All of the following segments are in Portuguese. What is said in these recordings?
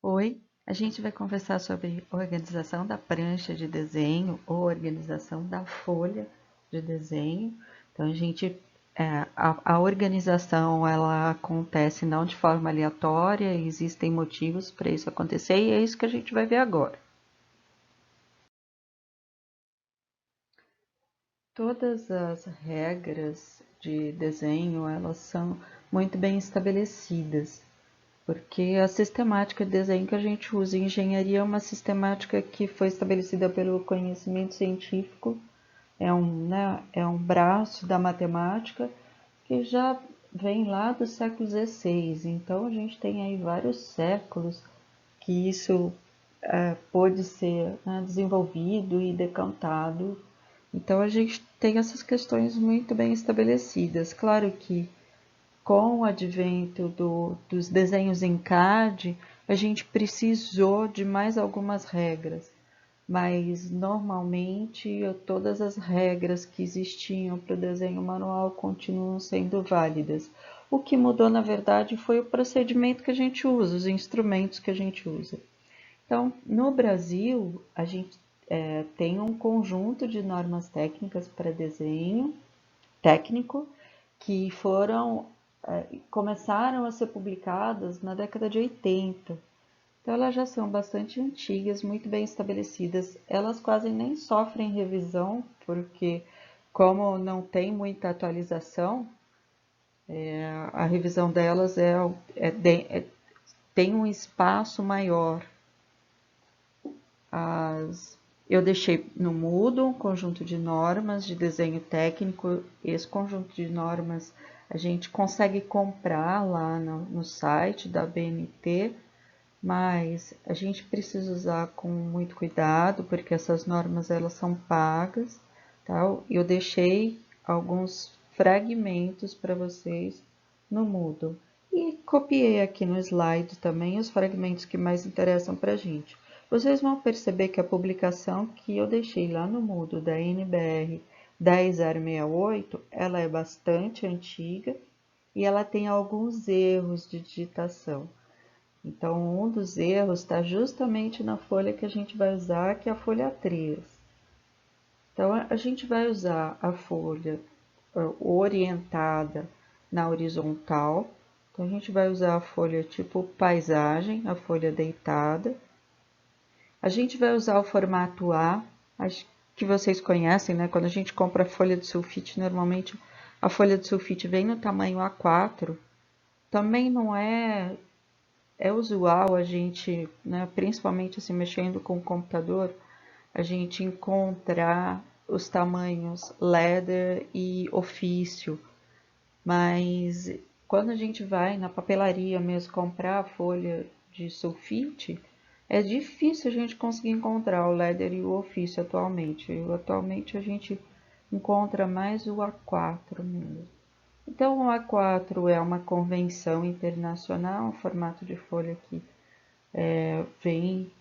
Oi, a gente vai conversar sobre organização da prancha de desenho ou organização da folha de desenho. Então, a organização ela acontece não de forma aleatória, existem motivos para isso acontecer e é isso que a gente vai ver agora. Todas as regras de desenho, elas são muito bem estabelecidas. Porque a sistemática de desenho que a gente usa em engenharia é uma sistemática que foi estabelecida pelo conhecimento científico, é um braço da matemática que já vem lá do século XVI. Então a gente tem aí vários séculos que isso pôde ser, né, desenvolvido e decantado. Então a gente tem essas questões muito bem estabelecidas. Claro que com o advento dos desenhos em CAD, a gente precisou de mais algumas regras, mas normalmente todas as regras que existiam para o desenho manual continuam sendo válidas. O que mudou, na verdade, foi o procedimento que a gente usa, os instrumentos que a gente usa. Então, no Brasil, a gente tem um conjunto de normas técnicas para desenho técnico que começaram a ser publicadas na década de 80. Então elas já são bastante antigas, muito bem estabelecidas. Elas quase nem sofrem revisão, porque como não tem muita atualização, a revisão delas tem um espaço maior. Eu deixei no Moodle um conjunto de normas de desenho técnico. Esse conjunto de normas a gente consegue comprar lá no site da BNT, mas a gente precisa usar com muito cuidado, porque essas normas elas são pagas, tá? Eu deixei alguns fragmentos para vocês no Moodle. E copiei aqui no slide também os fragmentos que mais interessam para a gente. Vocês vão perceber que a publicação que eu deixei lá no Moodle da NBR 10068, ela é bastante antiga e ela tem alguns erros de digitação. Então, um dos erros está justamente na folha que a gente vai usar, que é a folha 3. Então, a gente vai usar a folha orientada na horizontal. Então, a gente vai usar a folha tipo paisagem, a folha deitada. A gente vai usar o formato A, acho que vocês conhecem, né? Quando a gente compra a folha de sulfite, normalmente a folha de sulfite vem no tamanho A4. Também não é usual a gente, né, principalmente assim, mexendo com o computador, a gente encontrar os tamanhos leather e ofício, mas quando a gente vai na papelaria mesmo comprar a folha de sulfite, é difícil a gente conseguir encontrar o leather e o ofício atualmente. Atualmente a gente encontra mais o A4 mesmo. Então, o A4 é uma convenção internacional, um formato de folha que vem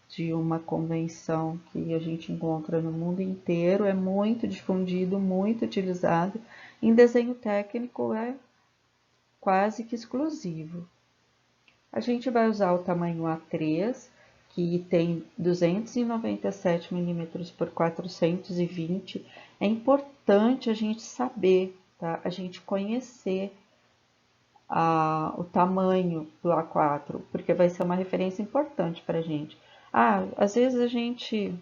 de uma convenção que a gente encontra no mundo inteiro, é muito difundido, muito utilizado. Em desenho técnico é quase que exclusivo. A gente vai usar o tamanho A3, que tem 297 milímetros por 420. É importante a gente saber, tá? A gente conhecer o tamanho do A4, porque vai ser uma referência importante para a gente. Às vezes a gente,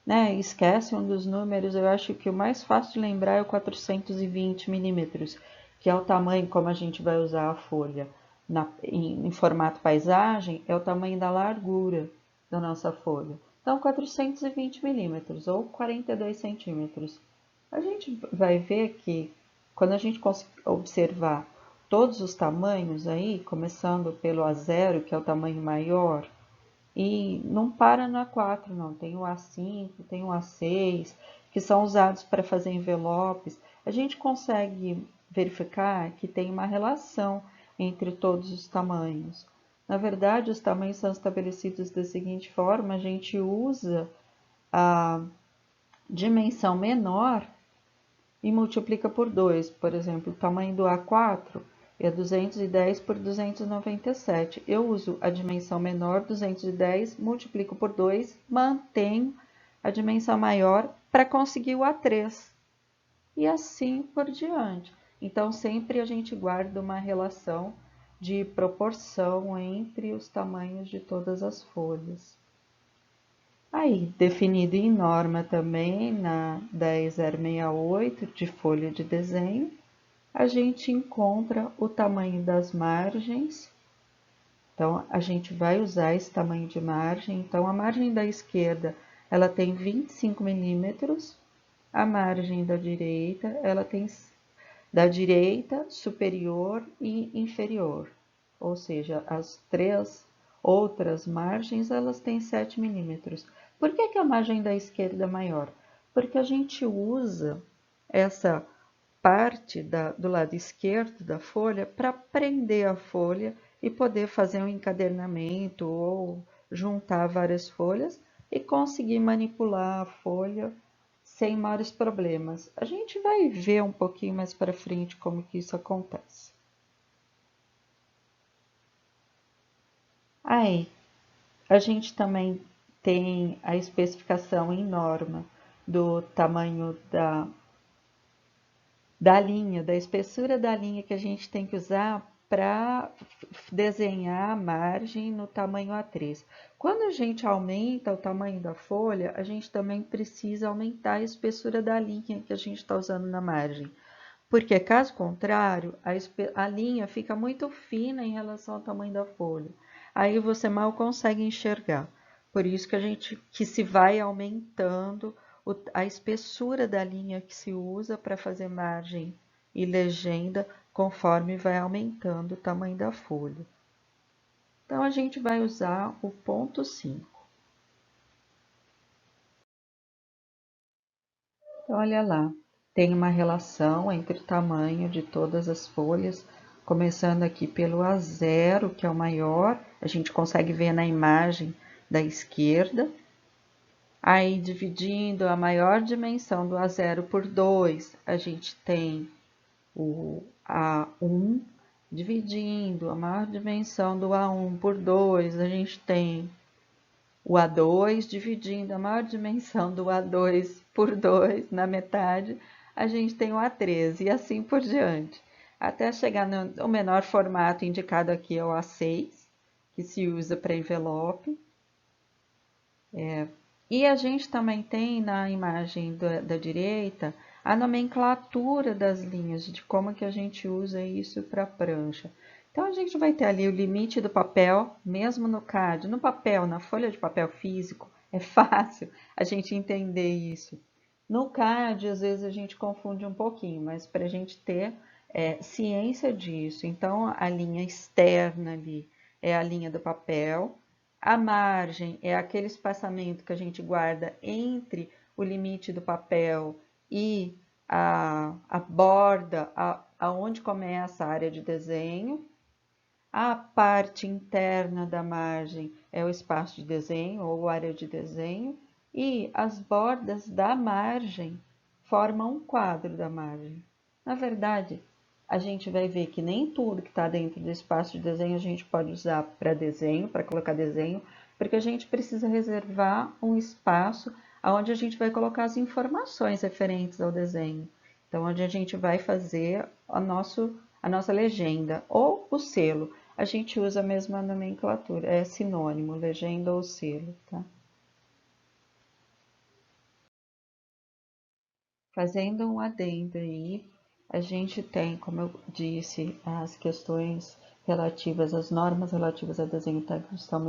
né, esquece um dos números. Eu acho que o mais fácil de lembrar é o 420 milímetros, que é o tamanho como a gente vai usar a folha em formato paisagem, é o tamanho da largura da nossa folha. Então, 420 milímetros ou 42 centímetros. A gente vai ver que quando a gente observar todos os tamanhos aí, começando pelo A0, que é o tamanho maior, e não para no A4, não. Tem o A5, tem o A6, que são usados para fazer envelopes. A gente consegue verificar que tem uma relação entre todos os tamanhos. Na verdade, os tamanhos são estabelecidos da seguinte forma: a gente usa a dimensão menor e multiplica por 2. Por exemplo, o tamanho do A4 é 210 por 297. Eu uso a dimensão menor, 210, multiplico por 2, mantenho a dimensão maior para conseguir o A3. E assim por diante. Então, sempre a gente guarda uma relação de proporção entre os tamanhos de todas as folhas. Aí, definido em norma também, na 10068 de folha de desenho, a gente encontra o tamanho das margens. Então, a gente vai usar esse tamanho de margem. Então, a margem da esquerda, ela tem 25 milímetros. A margem da direita, ela tem da direita, superior e inferior. Ou seja, as três outras margens, elas têm 7 milímetros. Por que a margem da esquerda é maior? Porque a gente usa essa parte do lado esquerdo da folha para prender a folha e poder fazer um encadernamento ou juntar várias folhas e conseguir manipular a folha sem maiores problemas. A gente vai ver um pouquinho mais para frente como que isso acontece. Aí, a gente também tem a especificação em norma do tamanho da linha, da espessura da linha que a gente tem que usar para desenhar a margem no tamanho A3. Quando a gente aumenta o tamanho da folha, a gente também precisa aumentar a espessura da linha que a gente está usando na margem. Porque, caso contrário, a linha fica muito fina em relação ao tamanho da folha. Aí você mal consegue enxergar. Por isso que se vai aumentando a espessura da linha que se usa para fazer margem e legenda, conforme vai aumentando o tamanho da folha. Então, a gente vai usar o ponto 5. Então, olha lá, tem uma relação entre o tamanho de todas as folhas, começando aqui pelo A0, que é o maior, a gente consegue ver na imagem da esquerda. Aí, dividindo a maior dimensão do A0 por 2, a gente tem o A1. Dividindo a maior dimensão do A1 por 2, a gente tem o A2, dividindo a maior dimensão do A2 por 2 na metade, a gente tem o A13 e assim por diante. Até chegar no menor formato indicado aqui é o A6, que se usa para envelope. E a gente também tem na imagem da direita a nomenclatura das linhas, de como que a gente usa isso para prancha. Então, a gente vai ter ali o limite do papel, mesmo no CAD. No papel, na folha de papel físico, é fácil a gente entender isso. No CAD, às vezes a gente confunde um pouquinho, mas para a gente ter ciência disso. Então, a linha externa ali é a linha do papel, a margem é aquele espaçamento que a gente guarda entre o limite do papel e a borda, aonde começa a área de desenho. A parte interna da margem é o espaço de desenho ou área de desenho. E as bordas da margem formam um quadro da margem. Na verdade, a gente vai ver que nem tudo que está dentro do espaço de desenho a gente pode usar para desenho, para colocar desenho, porque a gente precisa reservar um espaço onde a gente vai colocar as informações referentes ao desenho. Então, onde a gente vai fazer a nossa legenda ou o selo. A gente usa a mesma nomenclatura, é sinônimo, legenda ou selo, tá? Fazendo um adendo aí, a gente tem, como eu disse, as questões relativas, as normas relativas a desenho técnico estão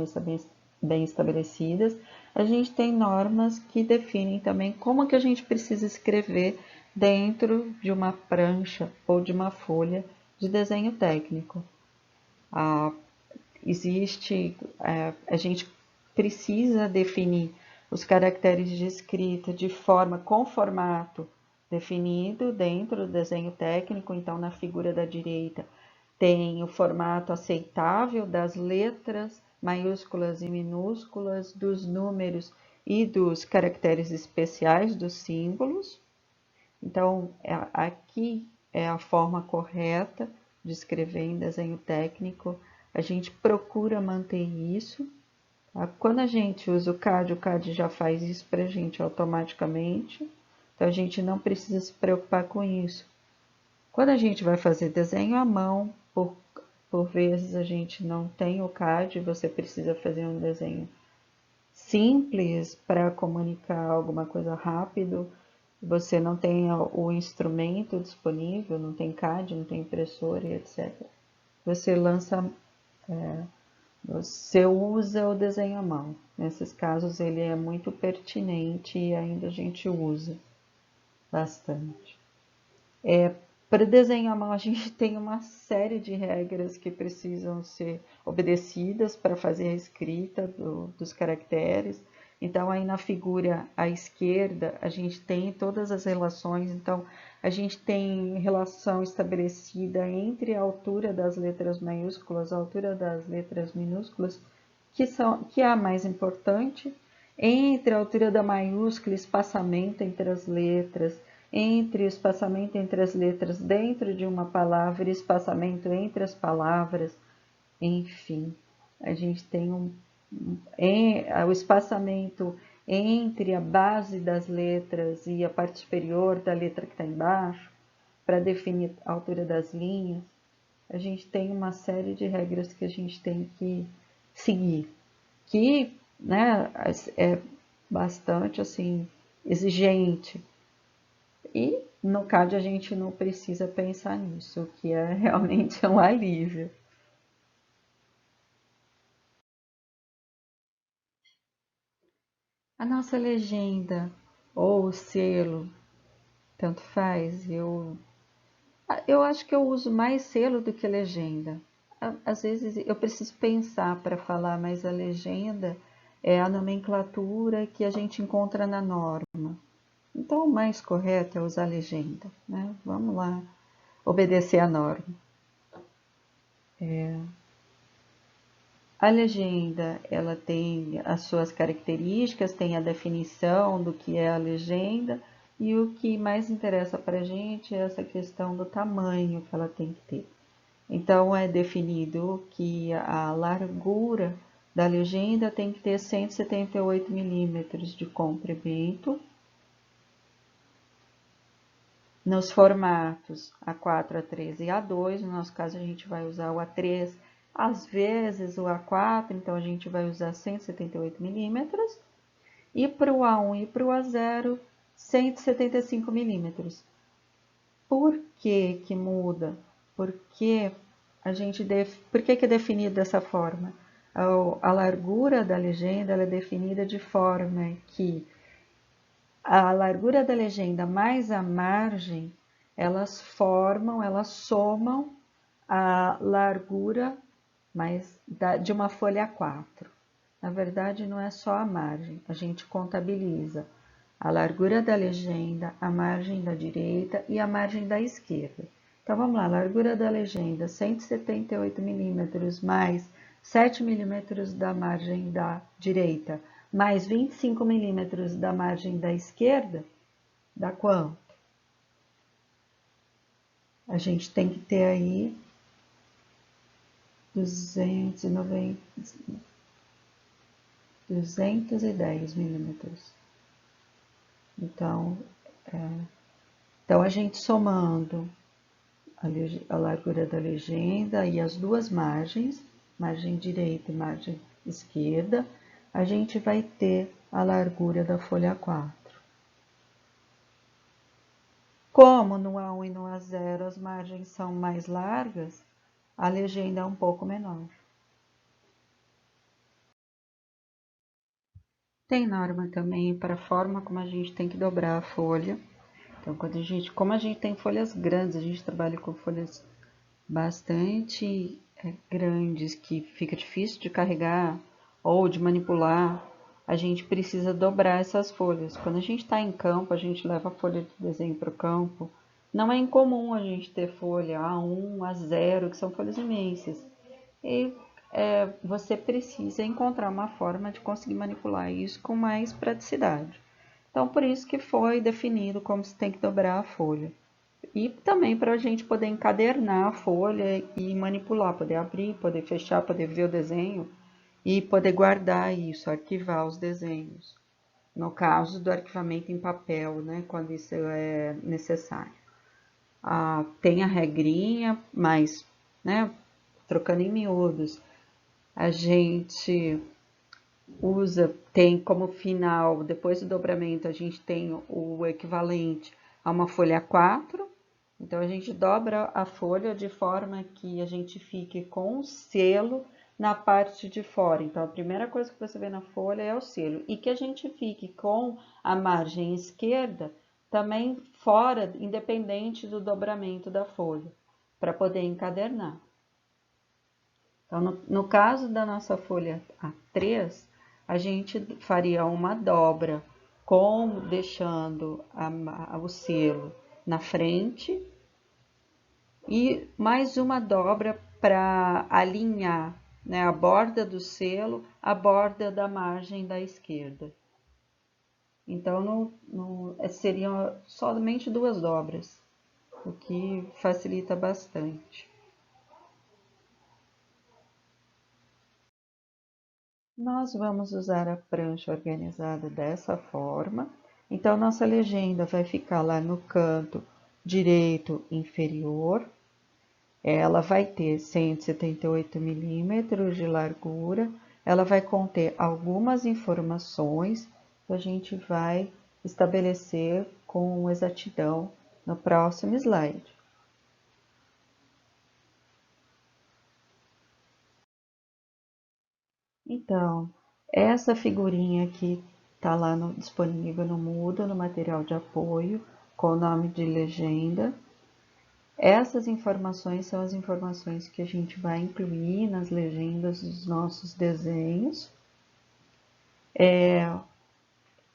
bem estabelecidas. A gente tem normas que definem também como que a gente precisa escrever dentro de uma prancha ou de uma folha de desenho técnico. A gente precisa definir os caracteres de escrita de forma com formato definido dentro do desenho técnico. Então, na figura da direita, tem o formato aceitável das letras maiúsculas e minúsculas, dos números e dos caracteres especiais dos símbolos. Então, aqui é a forma correta de escrever em desenho técnico, a gente procura manter isso. Tá? Quando a gente usa o CAD já faz isso para a gente automaticamente, então a gente não precisa se preocupar com isso. Quando a gente vai fazer desenho à mão, por vezes a gente não tem o CAD, você precisa fazer um desenho simples para comunicar alguma coisa rápido, você não tem o instrumento disponível, não tem CAD, não tem impressora e etc. Você lança, você usa o desenho à mão. Nesses casos ele é muito pertinente e ainda a gente usa bastante. Para desenho à mão, a gente tem uma série de regras que precisam ser obedecidas para fazer a escrita dos caracteres. Então, aí na figura à esquerda, a gente tem todas as relações. Então, a gente tem relação estabelecida entre a altura das letras maiúsculas, a altura das letras minúsculas, que é a mais importante, entre a altura da maiúscula, espaçamento entre as letras, entre o espaçamento entre as letras dentro de uma palavra e espaçamento entre as palavras, enfim, a gente tem o espaçamento entre a base das letras e a parte superior da letra que está embaixo, para definir a altura das linhas, a gente tem uma série de regras que a gente tem que seguir, que, né, é bastante assim exigente. E no CAD a gente não precisa pensar nisso, o que é realmente um alívio. A nossa legenda ou o selo, tanto faz, eu acho que eu uso mais selo do que legenda. Às vezes eu preciso pensar para falar, mas a legenda é a nomenclatura que a gente encontra na norma. Então, o mais correto é usar legenda, né? Vamos lá, obedecer a norma. A legenda, ela tem as suas características, tem a definição do que é a legenda, e o que mais interessa para a gente é essa questão do tamanho que ela tem que ter. Então, é definido que a largura da legenda tem que ter 178 milímetros de comprimento. Nos formatos A4, A3 e A2, no nosso caso a gente vai usar o A3, às vezes o A4, então a gente vai usar 178 milímetros. E para o A1 e para o A0, 175 milímetros. Por que que muda? Porque por que que é definido dessa forma? A largura da legenda ela é definida de forma que a largura da legenda mais a margem, elas somam a largura de uma folha A4. Na verdade, não é só a margem, a gente contabiliza a largura da legenda, a margem da direita e a margem da esquerda. Então, vamos lá, largura da legenda, 178 milímetros mais 7 milímetros da margem da direita, mais 25 milímetros da margem da esquerda, dá quanto? A gente tem que ter aí 210 milímetros. Então, a gente somando a largura da legenda e as duas margens, margem direita e margem esquerda, a gente vai ter a largura da folha 4. Como no A1 e no A0 as margens são mais largas, a legenda é um pouco menor. Tem norma também para a forma como a gente tem que dobrar a folha. Então, como a gente tem folhas grandes, a gente trabalha com folhas bastante grandes, que fica difícil de carregar ou de manipular, a gente precisa dobrar essas folhas. Quando a gente está em campo, a gente leva a folha de desenho para o campo. Não é incomum a gente ter folha A1, A0, que são folhas imensas. E você precisa encontrar uma forma de conseguir manipular isso com mais praticidade. Então, por isso que foi definido como se tem que dobrar a folha. E também para a gente poder encadernar a folha e manipular, poder abrir, poder fechar, poder ver o desenho e poder guardar isso, arquivar os desenhos. No caso do arquivamento em papel, né, quando isso é necessário. Tem a regrinha, mas, né, trocando em miúdos, a gente tem como final, depois do dobramento, a gente tem o equivalente a uma folha 4. Então, a gente dobra a folha de forma que a gente fique com o selo na parte de fora. Então, a primeira coisa que você vê na folha é o selo. E que a gente fique com a margem esquerda também fora, independente do dobramento da folha, para poder encadernar. Então, no caso da nossa folha A3, a gente faria uma dobra deixando o selo na frente e mais uma dobra para alinhar, né, a borda do selo à borda da margem da esquerda. Então, seriam somente 2 dobras, o que facilita bastante. Nós vamos usar a prancha organizada dessa forma. Então, nossa legenda vai ficar lá no canto direito inferior. Ela vai ter 178 milímetros de largura. Ela vai conter algumas informações que a gente vai estabelecer com exatidão no próximo slide. Então, essa figurinha aqui está lá disponível no Moodle, no material de apoio, com o nome de legenda. Essas informações são as informações que a gente vai incluir nas legendas dos nossos desenhos.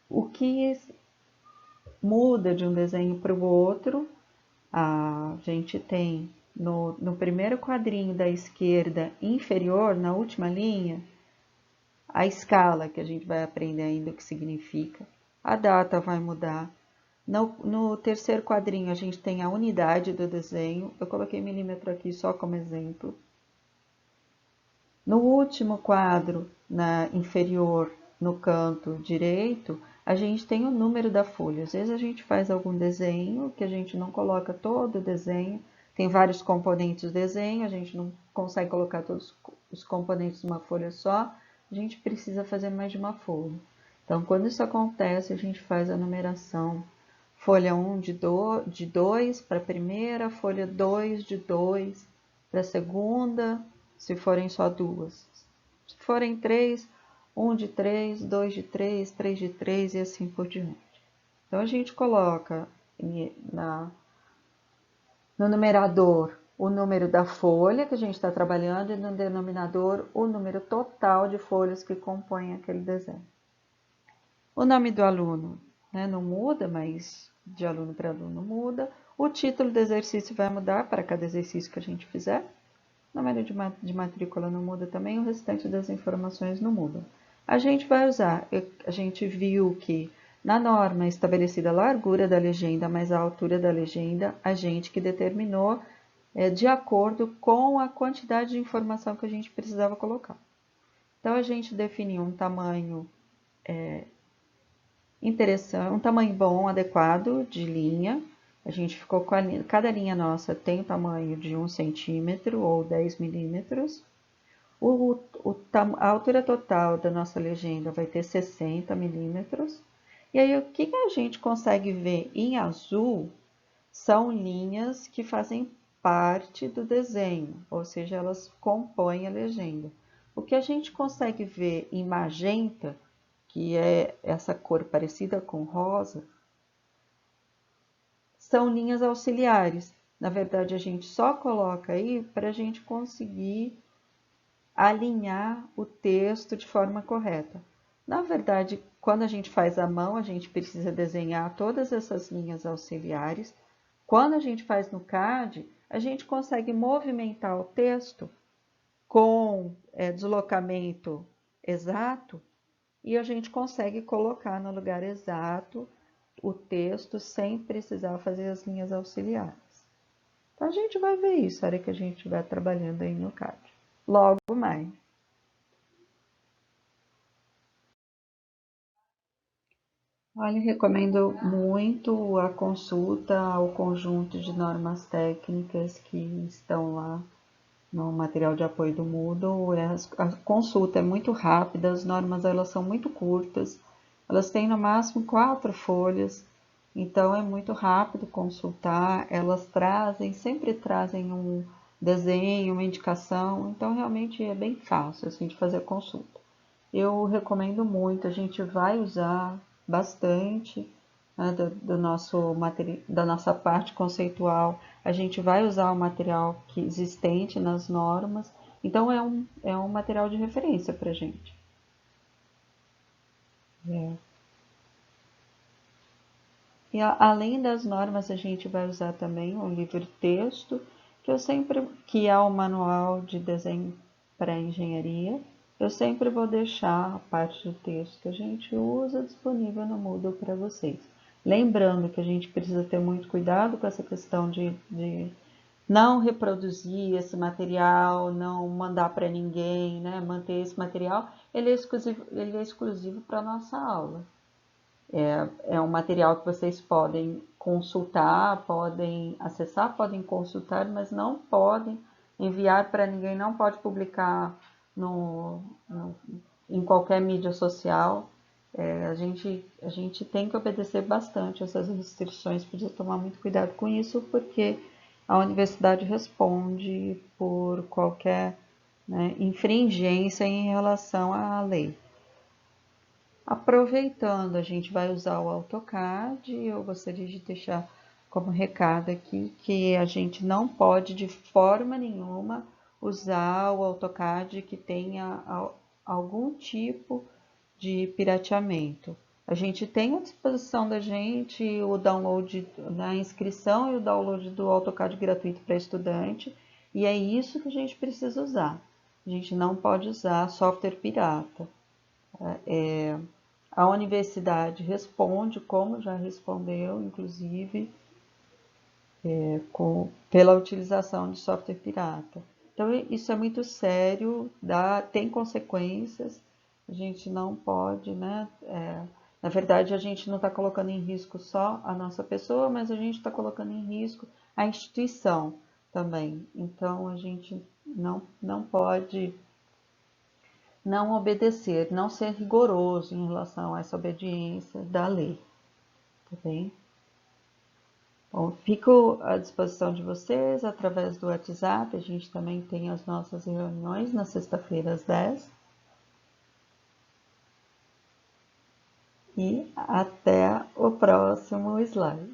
O que muda de um desenho para o outro, a gente tem no primeiro quadrinho da esquerda inferior, na última linha, a escala, que a gente vai aprender ainda o que significa. A data vai mudar. No terceiro quadrinho, a gente tem a unidade do desenho. Eu coloquei milímetro aqui só como exemplo. No último quadro, na inferior, no canto direito, a gente tem o número da folha. Às vezes a gente faz algum desenho que a gente não coloca todo o desenho. Tem vários componentes do desenho, a gente não consegue colocar todos os componentes numa folha só. A gente precisa fazer mais de uma folha. Então, quando isso acontece, a gente faz a numeração. Folha 1 de 2 para a primeira, folha 2 de 2 para a segunda, se forem só duas. Se forem 3, 1 de 3, 2 de 3, 3 de 3 e assim por diante. Então, a gente coloca no numerador o número da folha que a gente está trabalhando e no denominador o número total de folhas que compõem aquele desenho. O nome do aluno, né, não muda, mas de aluno para aluno muda. O título do exercício vai mudar para cada exercício que a gente fizer. O número de matrícula não muda também, o restante das informações não mudam. A gente vai usar, a gente viu que na norma estabelecida a largura da legenda mais a altura da legenda, a gente que determinou de acordo com a quantidade de informação que a gente precisava colocar. Então, a gente definiu um tamanho interessante, um tamanho bom, adequado de linha. A gente ficou com cada linha nossa tem o tamanho de 1 centímetro ou 10 milímetros. A altura total da nossa legenda vai ter 60 milímetros. E aí, o que a gente consegue ver em azul são linhas que fazem parte do desenho, ou seja, elas compõem a legenda. O que a gente consegue ver em magenta, que é essa cor parecida com rosa, são linhas auxiliares. Na verdade, a gente só coloca aí para a gente conseguir alinhar o texto de forma correta. Na verdade, quando a gente faz à mão, a gente precisa desenhar todas essas linhas auxiliares. Quando a gente faz no CAD, a gente consegue movimentar o texto com deslocamento exato e a gente consegue colocar no lugar exato o texto sem precisar fazer as linhas auxiliares. Então, a gente vai ver isso na hora que a gente estiver trabalhando aí no CAD. Logo mais. Olha, recomendo muito a consulta ao conjunto de normas técnicas que estão lá no material de apoio do Moodle. A consulta é muito rápida, as normas elas são muito curtas, elas têm no máximo 4 folhas, então é muito rápido consultar. Elas sempre trazem um desenho, uma indicação, então realmente é bem fácil assim, de fazer a consulta. Eu recomendo muito, a gente vai usar bastante, né, da nossa parte conceitual, a gente vai usar o material que existente nas normas, então é um material de referência para a gente. É. E além das normas, a gente vai usar também um livro-texto, que é o manual de desenho para engenharia. Eu sempre vou deixar a parte do texto que a gente usa disponível no Moodle para vocês. Lembrando que a gente precisa ter muito cuidado com essa questão de não reproduzir esse material, não mandar para ninguém, né? Manter esse material, ele é exclusivo para a nossa aula. É um material que vocês podem consultar, podem acessar, podem consultar, mas não podem enviar para ninguém, não pode publicar no, no, em qualquer mídia social. A gente tem que obedecer bastante essas restrições, precisa tomar muito cuidado com isso, porque a universidade responde por qualquer, né, infringência em relação à lei. Aproveitando, a gente vai usar o AutoCAD. Eu gostaria de deixar como recado aqui que a gente não pode de forma nenhuma usar o AutoCAD que tenha algum tipo de pirateamento. A gente tem à disposição da gente o download da inscrição e o download do AutoCAD gratuito para estudante, e é isso que a gente precisa usar. A gente não pode usar software pirata. A universidade responde, como já respondeu, inclusive, pela utilização de software pirata. Então, isso é muito sério, tem consequências, a gente não pode, né? Na verdade, a gente não está colocando em risco só a nossa pessoa, mas a gente está colocando em risco a instituição também. Então, a gente não pode não obedecer, não ser rigoroso em relação a essa obediência da lei, tá bem? Bom, fico à disposição de vocês através do WhatsApp, a gente também tem as nossas reuniões na sexta-feira às 10. E até o próximo slide.